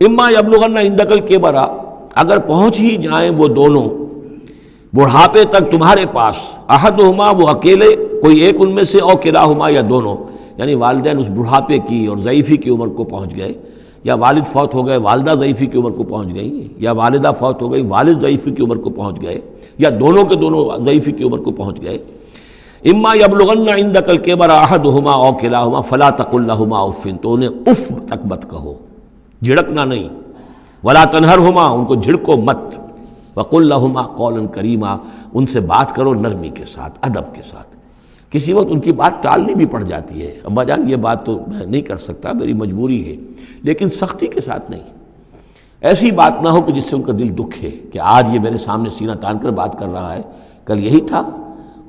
اما یبلغن عندک الکبر، اگر پہنچ ہی جائیں وہ دونوں بڑھاپے تک تمہارے پاس، احدہما وہ اکیلے، کوئی ایک ان میں سے، او کلاہما یا دونوں، یعنی والدین اس بڑھاپے کی اور ضعیفی کی عمر کو پہنچ گئے، یا والد فوت ہو گئے والدہ ضعیفی کی عمر کو پہنچ گئی، یا والدہ فوت ہو گئی والد ضعیفی کی عمر کو پہنچ گئے، یا دونوں کے دونوں ضعیفی کی عمر کو پہنچ گئے، اما یبلغن عندک الکبر احدہما او کلاہما فلا تقل لہما اف، تو انہیں اف تک مت کہو، جھڑکنا نہیں، ولا تنہرہما، ان کو جھڑکو مت، وقل لہما قولا کریما، ان سے بات کرو نرمی کے ساتھ، ادب کے ساتھ۔ کسی وقت ان کی بات ٹالنی بھی پڑ جاتی ہے، ابا جان یہ بات تو میں نہیں کر سکتا، میری مجبوری ہے، لیکن سختی کے ساتھ نہیں۔ ایسی بات نہ ہو کہ جس سے ان کا دل دکھے کہ آج یہ میرے سامنے سینہ تان کر بات کر رہا ہے، کل یہی تھا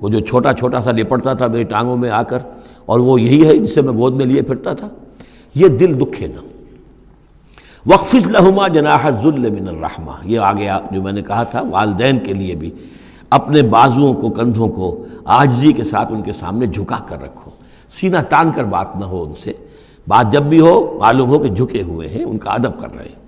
وہ جو چھوٹا چھوٹا سا لپٹتا تھا میری ٹانگوں میں آ کر، اور وہ یہی ہے جس سے میں گود میں لیے پھرتا تھا، یہ دل دکھے نہ۔ وَاخْفِضْ لَهُمَا جَنَاحَ الذُّلِّ مِنَ الرَّحْمَةِ، یہ آگے جو میں نے کہا تھا والدین کے لیے بھی اپنے بازوؤں کو، کندھوں کو عاجزی کے ساتھ ان کے سامنے جھکا کر رکھو، سینہ تان کر بات نہ ہو ان سے، بات جب بھی ہو معلوم ہو کہ جھکے ہوئے ہیں، ان کا ادب کر رہے ہیں۔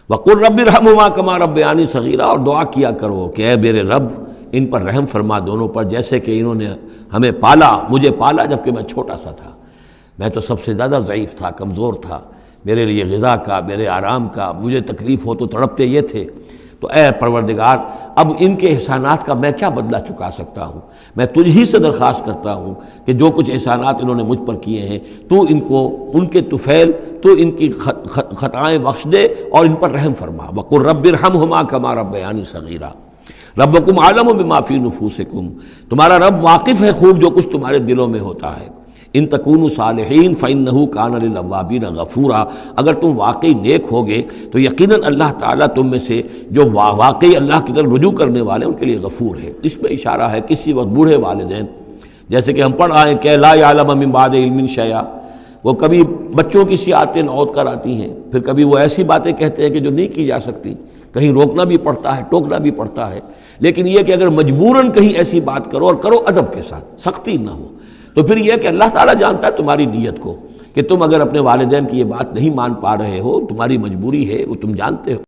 وَقُلْ رَبِّ ارْحَمْهُمَا كَمَا رَبَّيَانِي صَغِيرًا، اور دعا کیا کرو کہ اے میرے رب ان پر رحم فرما دونوں پر، جیسے کہ انہوں نے ہمیں پالا، مجھے پالا جب کہ میں چھوٹا سا تھا، میں تو سب سے زیادہ ضعیف تھا، کمزور تھا، میرے لیے غذا کا، میرے آرام کا، مجھے تکلیف ہو تو تڑپتے یہ تھے، تو اے پروردگار اب ان کے احسانات کا میں کیا بدلہ چکا سکتا ہوں، میں تجھ ہی سے درخواست کرتا ہوں کہ جو کچھ احسانات انہوں نے مجھ پر کیے ہیں تو ان کو، ان کے طفیل، تو ان کی خطائیں بخش دے اور ان پر رحم فرما۔ وَقُلْ رَبِّ ارْحَمْهُمَا كَمَا رَبَّيَانِي صَغِيرًا رَبُّكُمْ أَعْلَمُ بِمَا فِي نُفُوسِكُمْ، تمہارا رب واقف ہے خوب جو کچھ تمہارے دلوں میں ہوتا ہے۔ ان تکونوا صالحین فإنہ کان للأوابین غفورا، اگر تم واقعی نیک ہوگے تو یقیناً اللہ تعالیٰ تم میں سے جو واقعی اللہ کی طرف رجوع کرنے والے ان کے لیے غفور ہے۔ اس میں اشارہ ہے کسی وقت بوڑھے والدین، جیسے کہ ہم پڑھ آئے کہ لا یعلم من بعد علم شیئا، وہ کبھی بچوں کی سی آتے نوت کر آتی ہیں، پھر کبھی وہ ایسی باتیں کہتے ہیں کہ جو نہیں کی جا سکتی، کہیں روکنا بھی پڑتا ہے، ٹوکنا بھی پڑتا ہے، لیکن یہ کہ اگر مجبوراً کہیں ایسی بات کرو اور کرو ادب کے ساتھ، سختی نہ ہو، تو پھر یہ کہ اللہ تعالیٰ جانتا ہے تمہاری نیت کو، کہ تم اگر اپنے والدین کی یہ بات نہیں مان پا رہے ہو، تمہاری مجبوری ہے، وہ تم جانتے ہو۔